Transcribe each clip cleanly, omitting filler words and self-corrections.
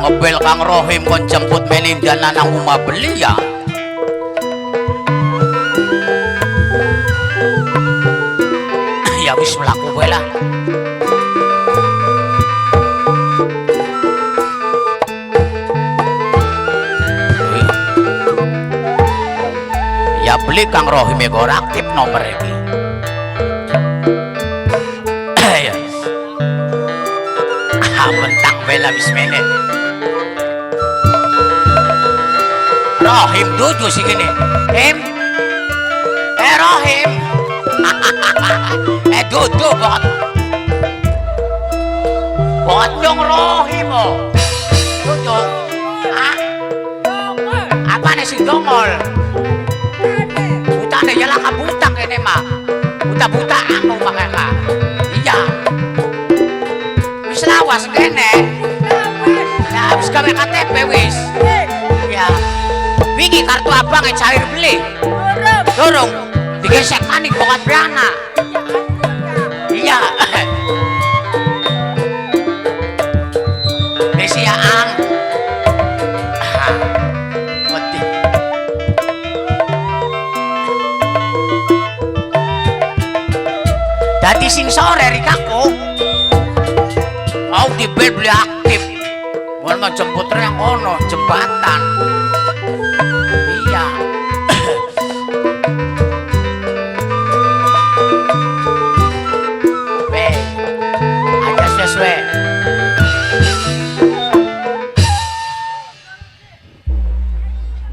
Mobil Kang Rohim kon jemput Melinda nang rumah beli ya. Ya wis mlaku kowe lah. Ya beli Kang Rohim e ora aktif nomor iki. Ya. Mentang bela wis meneh. Rohim duduk sih gini. Rohim. Duduk bot. Bocong Rohim oh. Duduk. Apa nih si dongol? Buta nih jalan kabutak ini mah. Buta anu makanya. Iya. Wis lawas kene. Ya habis gawe KTP wis. Ya. Wingi kartu abang cair beli. Dorong digesek manik bokat berana. Iya. Desiaan. Mati. Dadi sing sore rikaku mau dibel beli aktif. Mau jemput yang ono jembatan. Iya. Aja sesuai.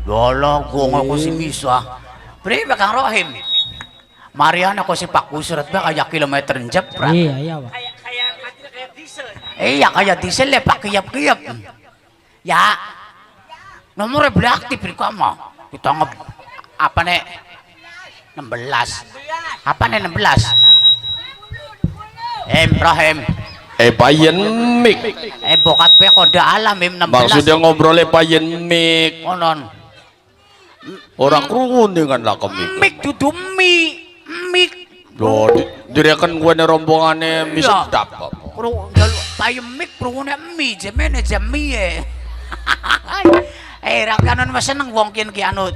Lolo gong aku si Misa. Pribe Kang Rohim. Mariana ko si Pak Kusrat ba kaya kilometer jeprat. Iya, Pak. Kayak diesel. Iya, kayak diesel ya Pak kiyap-kiyap. Ya. Nomornya beli aktif di kamu. Kita apa nih 16 apa nih 16 Ibrahim payen mik bokat be kode alam 16 maksudnya ngobrolnya payen mik onon orang krungu dengan lah mik dudu mik loh dia kan gue nih rombongannya mie sedap payen mik krungunya mie jemene jamie rakanan mas seneng wongkin ki anu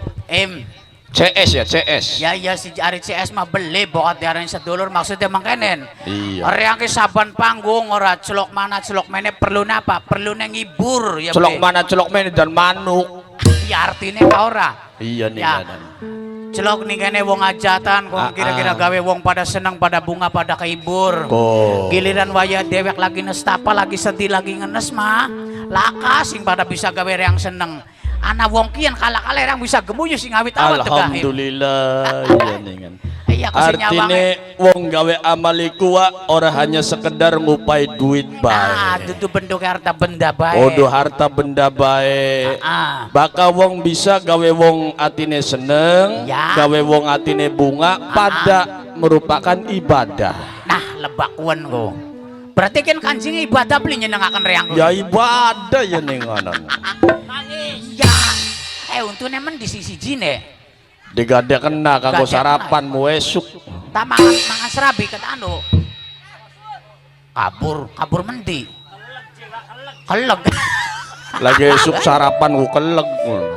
CS ya CS ya si ari CS mah beli bokat diaran sedulur maksudnya mangkenen iya orang ke saban panggung ora celok mana celok mene perlu napa perlu ngibur ya celok mana celok mene dan manuk ya artinya ora iya nih ya. Celok nih kene wong ajatan kok kira-kira gawe wong pada seneng pada bunga pada kehibur giliran waya dewek lagi nestapa lagi sedih lagi ngenes mah laka sing pada bisa gawe yang seneng anak wong kian kala-kala yang bisa gemuyu sing awit awat alhamdulillah iya nih kan iya artinya wong gawe amali kuwa ora hanya sekedar ngupai duit bae dudu bentuk harta benda bae harta benda bae bakal wong bisa gawe wong atine seneng ya. gawe wong atine bunga pada merupakan ibadah nah lebakuan kok berarti kan kancing ibadah beli nyenengakan reang ya ibadah ya ning ngono ya untune men di sisi jine digade kena kanggo sarapan esuk tak mangan serabi kata anu kabur mendi keleg Lagi esuk sarapan ku keleg.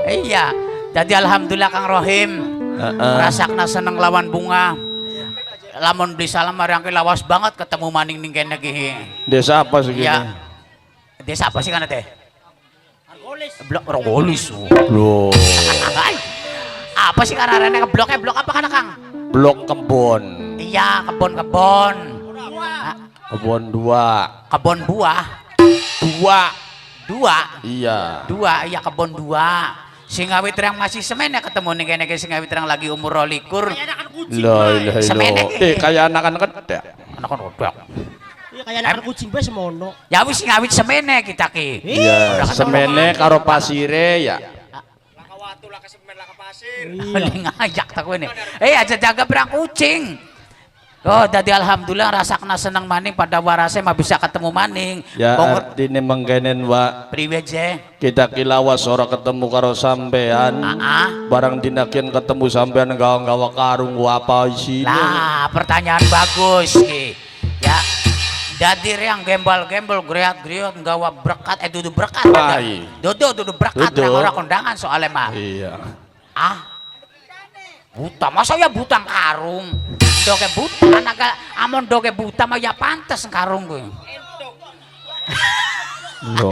Iya. Jadi alhamdulillah Kang Rohim. Rasakna seneng lawan bunga. Lamun beli salam marang ke lawas banget ketemu maning ning kene iki. Desa apa sih Iya. gini? Desa apa sih kana teh? Blok Rogolis. Loh, Apa sih kana rene blok apa kana Kang? blok kebon. Iya, kebon-kebon. Kebon dua. Kebon buah. Dua. Iya. Iya kebon dua. Sing awit terang masih semen ya ketemu nih kene sing awit terang lagi umur 22. Lah, Semene. kayak anak-anak ya. Anak kan udah. Iya kayak anak kucing bae semono. Ya wis sing awit semene kita ki. Iya, semene karo pasire ya. Lakawatu lah ke semen lah ke pasir. Paling ngajak tak ini. Aja jaga berang kucing. Oh, jadi alhamdulillah rasakna seneng maning pada warase mah bisa ketemu maning. Ya Pokok artine menggenen wa priwe je. kita kilawas ora ketemu karo sampean. Barang dinakin ketemu sampean gawa karung wa apa isine. Lah, pertanyaan bagus ki. Ya. Jadi yang gembal-gembal griat-griat nggawa berkat dudu berkat. Ai. Dudu berkat Dudu. orang kondangan soalnya mah. Iya. Buta masa ya buta karung. Doke buta naga amon doke buta mah ya pantes karung gue. Loh.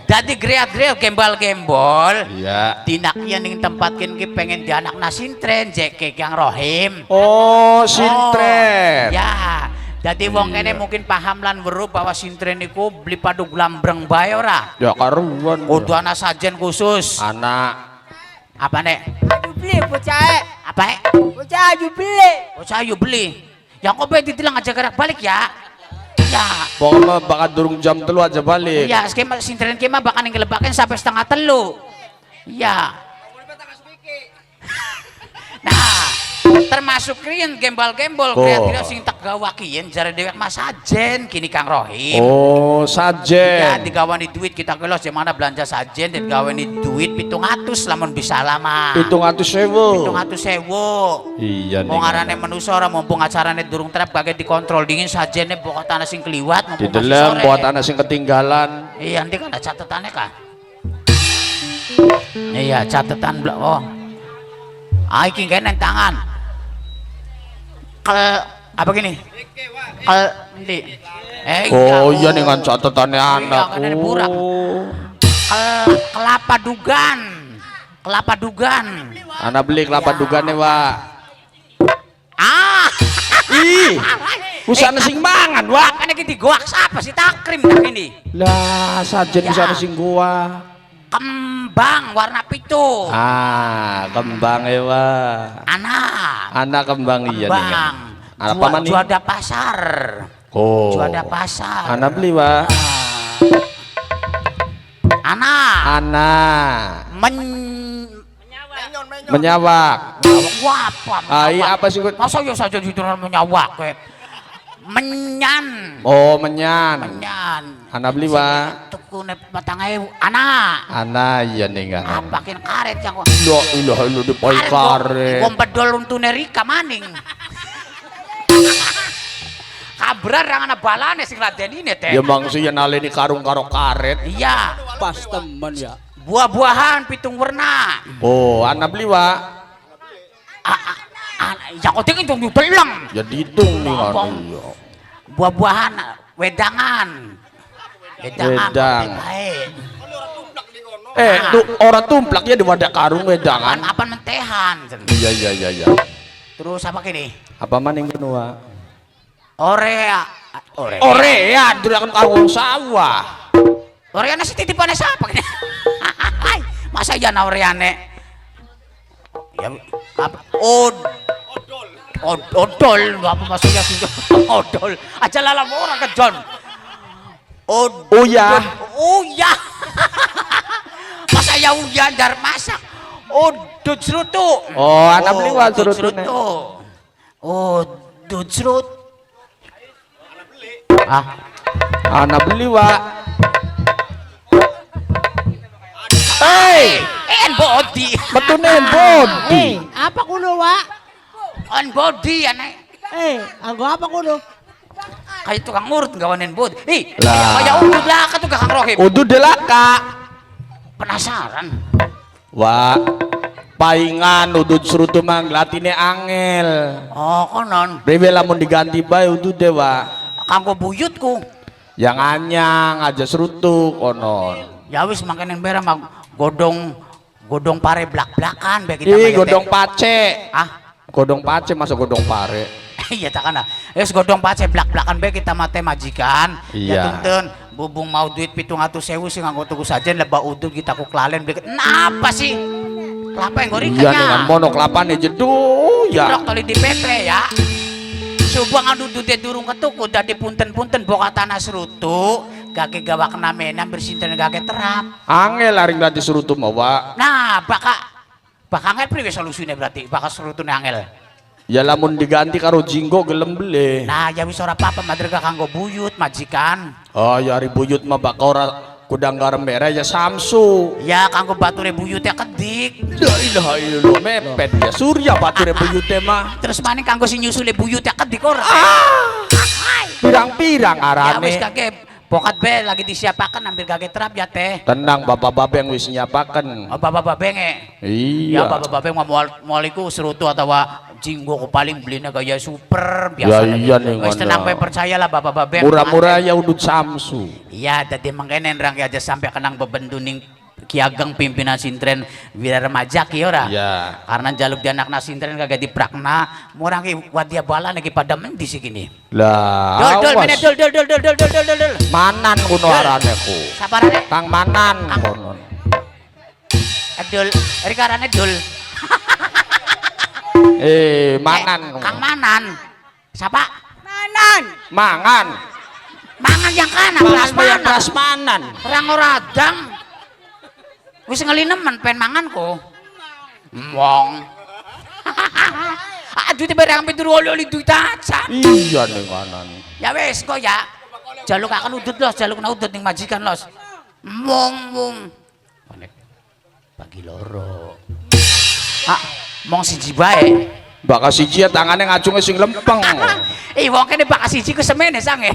Jadi griat-griat gembal-gembol. Iya. Dinak yan ning tempat ki pengen di anak na sintren jek yang Rohim. Oh, sintren. Ya. Jadi wong kene mungkin paham lan weruh bahwa sintren niku beli paduk lambreng bae ora. Ya karuan. Kudu ana sajen khusus. Anak. Apa nek? Beli bocah. Apa? Bocah ayu beli. Oh saya beli. Yang kau beli ditilang aja gerak balik ya. Ya. Pokoknya bakal durung jam 3 aja balik. Ya, skema sintren kema bakal ngelebakin sampai 2:30. Ya. Nah, termasuk krian gembal-gembol kreatif sing tak gawa kian jare dewek mas sajen kini Kang Rohim. Oh, Ya sajen. digawani duit kita kelos di mana belanja sajen dan digawani duit 700 lamun bisa lama. 700.000. 700.000. Iya nih. Mau ngarane manusia orang mumpung acarane durung trap kagak dikontrol dingin sajene pokok tanah sing kliwat Di mumpung masih dalam sore. buat anak sing ketinggalan. Iya nanti kan ada catatannya kan. Iya catatan oh. Iki kene tangan. Apa gini? Nanti. Oh iya nih kan catatannya anak. Kan burak. Kelapa dugan. Anak beli kelapa dugane wa. Ih, usana sing mangan wa. Kan iki digoak siapa sih takrim tak ini? Lah sajen Ya. usana sing gua. Kembang warna pitu. Kembang wa. Anak kembang iya nih. Kembang. Apa man nih? Juada pasar. Oh. Juada pasar. Anak beli wa. Anak. Menyawak. Apa? Apa sih gua? Masa ya saja jujur menyawak ke? Menyan. Oh, menyan. Menyan. Anak beli wa. Tuku matangai anak. Anak iya nih kan. Apakin karet yang Loh, lu di poi karet. Wong bedol untune Rika maning. Kabrar yang anak balane sing laden ini teh. Ya bang sih naleni karung karo karet. Iya. Pas teman ya. Buah-buahan pitung warna. Oh, anak beli wa. Yang penting itu diteleng. Ya ditung nih kan. Ngomong. Buah-buahan wedangan. Wedang. Baik. Tuh orang tumplak ya di wadah karung wedangan. Apa mentehan. Iya. Terus apa kini? Apa maning benua? Orea. Ya, durakan karung sawah. Oreane sih titipannya siapa kini? Masa ya na oreane? Ya apa? Odol, apa maksudnya sih? Odol. Aja lalam orang ke John. Uya. Masa ya uyan dar masak. Dut serutu. Oh, anak beli wa serutune. Dut serut. Anak beli wa. Hey, Body. betunen body. Apa kuno wa? On body aneh. Anggo apa kuno? Kayak tukang urut gawanin body. Lah. Kayak udud lah ka tukang Rohim. Udu delaka. Penasaran. Wa paingan udud serutu manglatine angel. Oh, konon. Brewe lamun diganti bae udud dewa. Kanggo buyutku. Yang anyang aja serutu konon. Ya wis mangkene mbera godong pare blak-blakan bae kita Ih mayate. godong pace. Ah, Godong pace masuk godong pare. iya tak kana. Wis godong pace blak-blakan bae kita mate majikan. Iya. Ya tuntun, bubung mau duit 700.000 sing nganggo tuku sajen leba udud kita ku klalen bae. Napa sih? Kelapa yang goreng Iya dengan mono kelapane jeduh ya. Rok tali di PP ya. Subang anu dute durung ketuku dadi punten-punten boka tanah serutu. Gage gawak namena bersinten gage terap. Angel laring dadi serutu mawa. Nah, baka angel priwe solusine berarti baka serutune angel. Ya lamun diganti karo jinggo gelem beli. Nah, ya wis ora apa-apa madrega kanggo buyut majikan. Oh ya ari buyut mah baka ora kudang garam merah ya samsu. Ya kanggo bature buyutnya kedik. La ilaha illallah mepet ya surya bature buyute mah. Terus maning kanggo sing nyusule buyutnya kedik ora. Pirang-pirang Ya wis arane. kage pokat be lagi disiapakan ambil gage terap ya teh. Tenang bapak babeng wis nyapaken. Oh, bapak-babenge. Ya Iya. bapak-bapak mau iku serutu atau jinggo ku paling belinya gaya super Ya biasa. iya nih Wis tenang bae percayalah bapak-bapak. Murah-murah ya udut samsu. Iya, dadi mangkene nrang aja sampai kenang bebenduning Ki Ageng pimpinan sintren wira remaja ki ora. Ya. Karena jaluk di anakna sintren kagak diprakna, murang ki wadia bala lagi pada mendi sih gini. Lah. Dol awas. mene dol. Manan kuno arane ku. Sabarane. Kang Manan konon. Dol, rikarane dol. Manan. Kang Manan. Siapa? Manan. Mangan. Mangan yang kana, Bayang prasmanan. prasmanan. Orang radang. Wis ngelinemen pen mangan ko. Wong. Aduh tiba yang pintu oli duit aja. Iya ning kanan. Ya wes kok ya. Jaluk akan udut los, jaluk na udut ning majikan los. Mong. Konek. Bagi loro. Mong siji bae. Baka siji ya tangane ngacunge sing lempeng. Wong kene baka siji ku semene sange.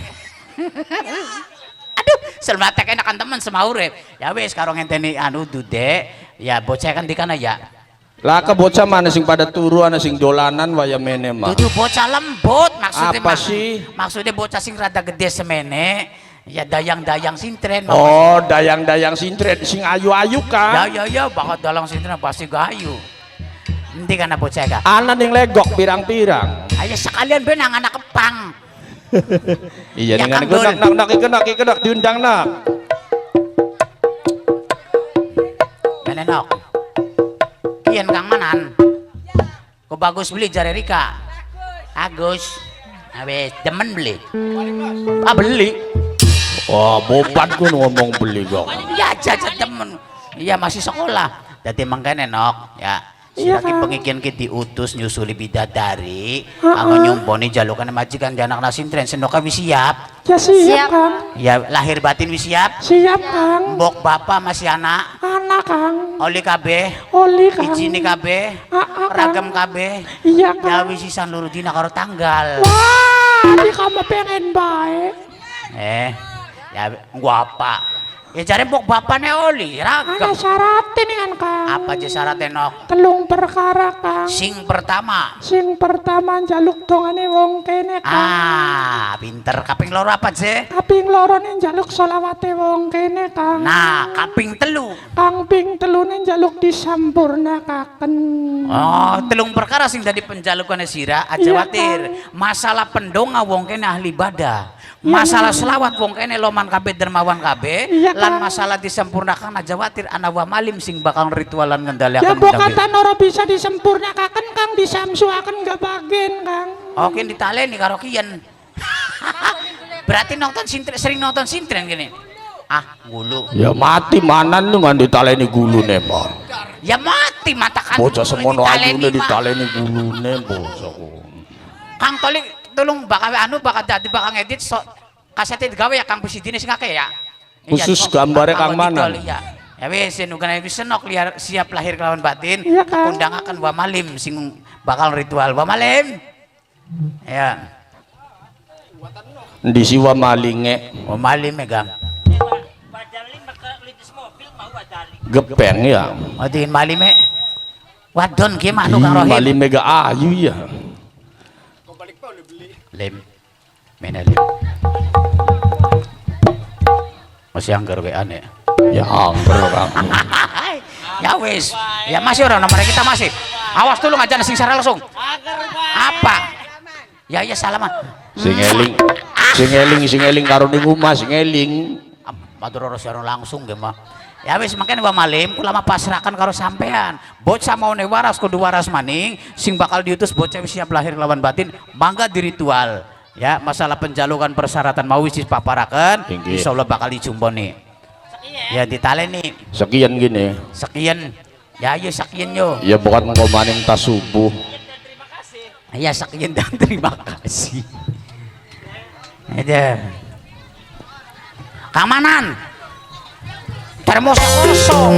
Aduh, selmatek enakan temen semaure. Ya wes karo ngenteni anu dude, ya bocah kan dikana ya. Lah ke bocah mana sing pada turu ana sing dolanan waya mene mah. Dudu bocah lembut maksudnya. Apa sih? Maksudnya bocah sing rada gede semene. Ya dayang-dayang sintren. Oh, dayang-dayang sintren sing ayu-ayu kan. Ya, bakal dalang sintren pasti gayu. Nanti kana bocah ka. Ana ning legok pirang-pirang. Ayo sekalian ben nang anak kepang. Iya Ya, dengan Kang kenak diundang nak. Menenok. Kian Kang Manan. Kok bagus beli jare Rika. Agus. Habis demen beli. Beli. Wah, bobat ku ngomong beli kok. Ya jajan temen. Iya masih sekolah. Dadi mangkene nok, ya. Silaki pengikian ki diutus nyusuli bidadari, kanggo nyumponi jalukan majikan di anak nasintren senoka wis siap. Ya siap, Kang. Ya lahir batin wis siap. Siap, Kang. Mbok bapak masih anak. Anak, Kang. Oli kabeh. Oli, Kang. Izini kabeh. Ragam kabeh. Iya, Ya Kang. wis sisan luru dina karo tanggal. Wah, ini kamu pengen baik. Ya gua apa? Ya cari mbok bapakne oli Ada ragam. syaratnya nih kan, Kang. Apa aja syaratnya nok? Telung perkara, Kang. Sing pertama. Sing pertama njaluk dongane wong kene, Kang. Pinter. Kaping loro apa sih? Kaping lorone njaluk selawate wong kene, Kang. Nah, kaping telu. Kang ping telune njaluk disampurnakaken. Oh, telung perkara sing dadi penjalukane sira aja Iya, watir. Masalah pendonga wong kene ahli ibadah. Masalah selawat wong kene loman kabeh dermawan kabeh. Iya, Lan Kang. masalah disempurnakan aja watir ana wa malim sing bakal ritualan Ya ngendaliakan bokatan ora bisa disempurnakaken, Kang, disamsuaken gak bagian, Kang. Oke ditaleni karo kiyen. Berarti nonton sintren, sering nonton sintren gini. Gulu. Ya mati manan lu ngan ditaleni gulune mah. Ya mati matakan. Bocah semono ayune ditaleni gulune bocah. Kang Tolik tolong bakal bakal ngedit kasetnya digawe ya Kang Presidine sing akeh ya. Khusus gambare Kang Manan. Ya. Ya wis nugan wis senok liar siap lahir kelawan batin. Iya, Kang. Undangaken wa malim sing bakal ritual wa malim. Ya. Di siwa malinge. Wa malim ya Gang. Badali maka litis mobil mau badali. Gepeng ya. Oh tingin malime. Wadon ki manu Kang Rohim. Mali mega ayu ya. Lim. Mena lim. Masih anggar we aneh. Ya angker Kang. Ya wis. Ya masih orang nomor kita masih. Awas dulu ngajar sing secara langsung. Apa? Ya iya salaman. Sing eling karo ning omah sing eling. Matur ora secara langsung ge mah. Ya wis mangkene wa malim kula mah pasrahkan karo sampean. Bocah maune waras kudu waras maning, sing bakal diutus bocah wis siap lahir lawan batin, mangga di ritual. Ya, masalah penjalukan persyaratan mau wis paparaken, insyaallah bakal dijumponi. Ya ditaleni. Sekian gini. Sekian. Ya ayo sekian yo. Ya bukan engkau maning tas subuh. Ya sekian dan terima kasih. Ada. Keamanan. Termos kosong.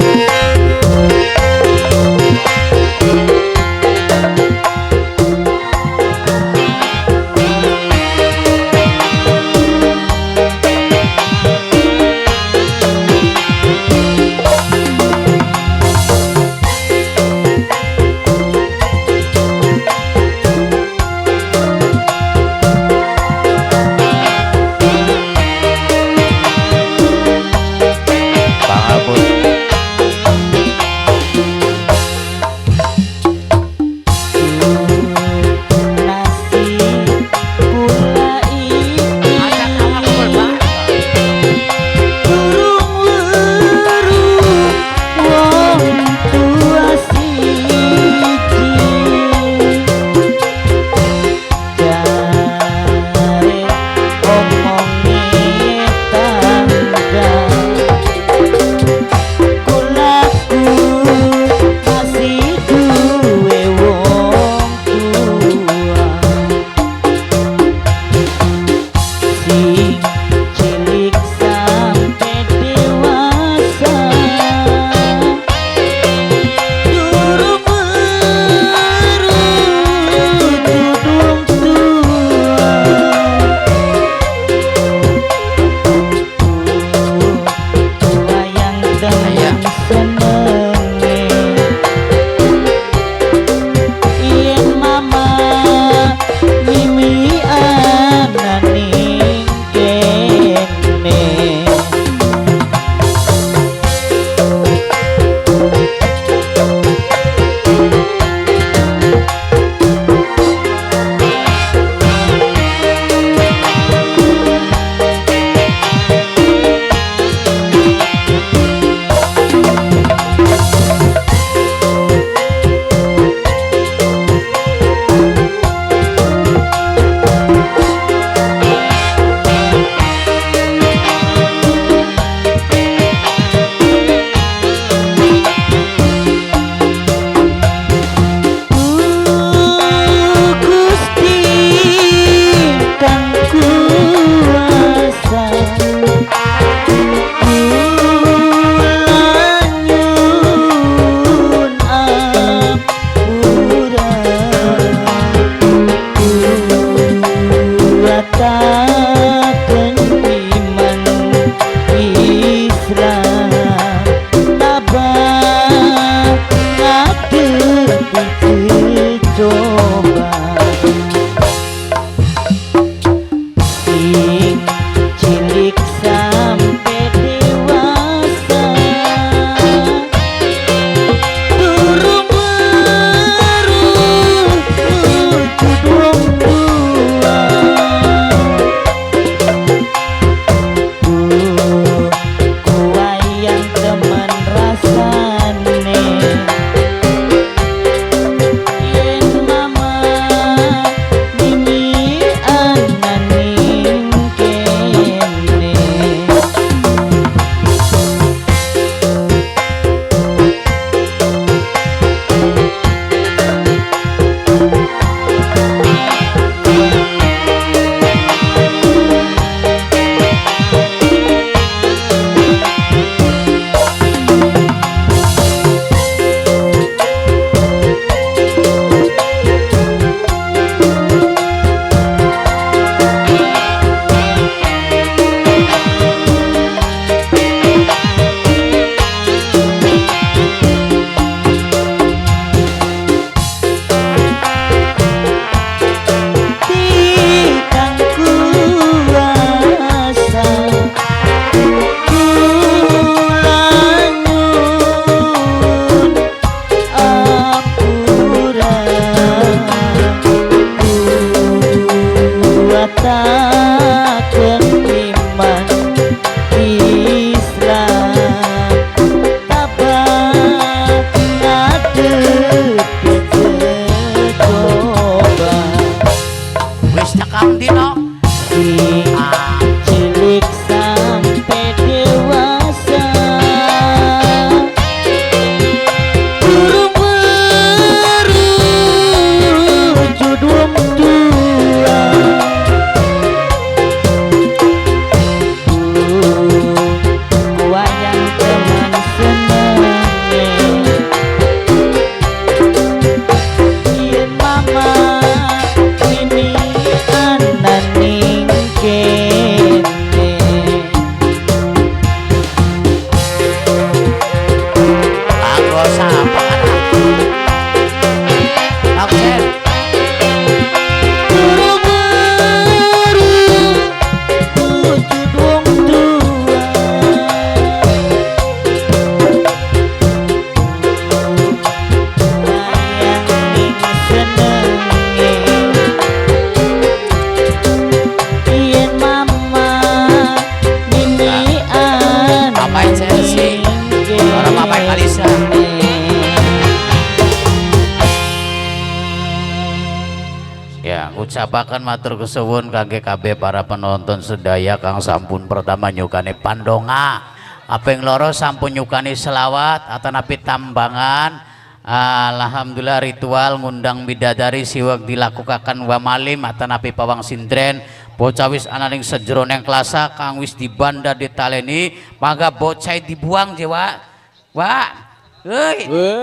ucapaken matur kesuwun kangge kabeh para penonton sedaya kang sampun pertama nyukani pandonga, kaping loro sampun nyukani selawat atanapi tambangan. Alhamdulillah ritual ngundang bidadari siwak dilakukaken wa malim atanapi pawang sindren bocah wis ananing sejroning klasa kang wis dibanda ditaleni mangga bocah dibuang jewa wa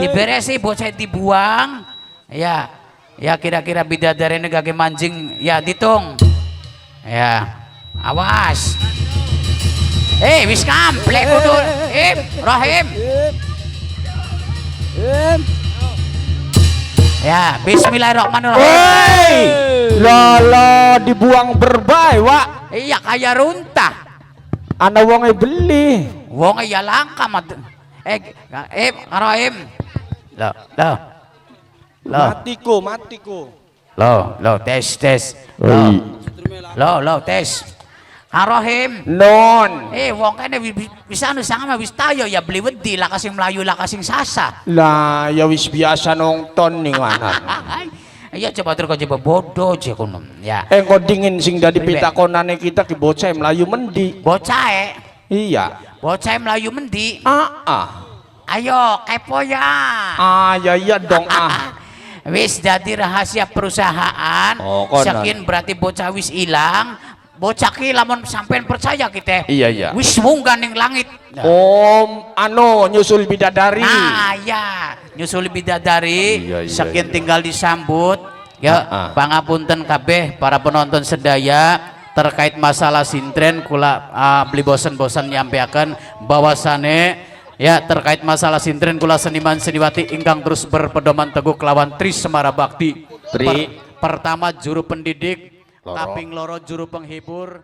diberesi bocah dibuang ya. Ya kira-kira bidadari ini gage mancing ya ditung ya awas wis kamplek kudu Rahim ya bismillahirrahmanirrahim lala dibuang berbay Wak. iya kaya runtah Ana wonge beli wonge ya langka mat Rahim matiku lo tes lo tes Rahim non wong kene bisa anu sama wis tayo ya beli wedi lah kasing melayu lah kasing sasa lah ya wis biasa nonton nih mana iya coba terus coba bodoh je kono ya engko dingin sing dadi pitakonane kita ki bocah melayu mendi bocah iya bocah melayu mendi ayo kepo ya ya dong wis dadi rahasia perusahaan sekian berarti bocah wis ilang bocah ki lamun sampean percaya kita iya wis munggah ning langit nyusul bidadari ya nyusul bidadari iya. sekian tinggal disambut ya pangapunten kabeh para penonton sedaya terkait masalah sintren kula beli bosan-bosan nyampaikan bahwasane ya terkait masalah sintren kula seniman seniwati ingkang terus berpedoman teguh kelawan Tri Semara Bakti. Pertama juru pendidik, kaping loro juru penghibur.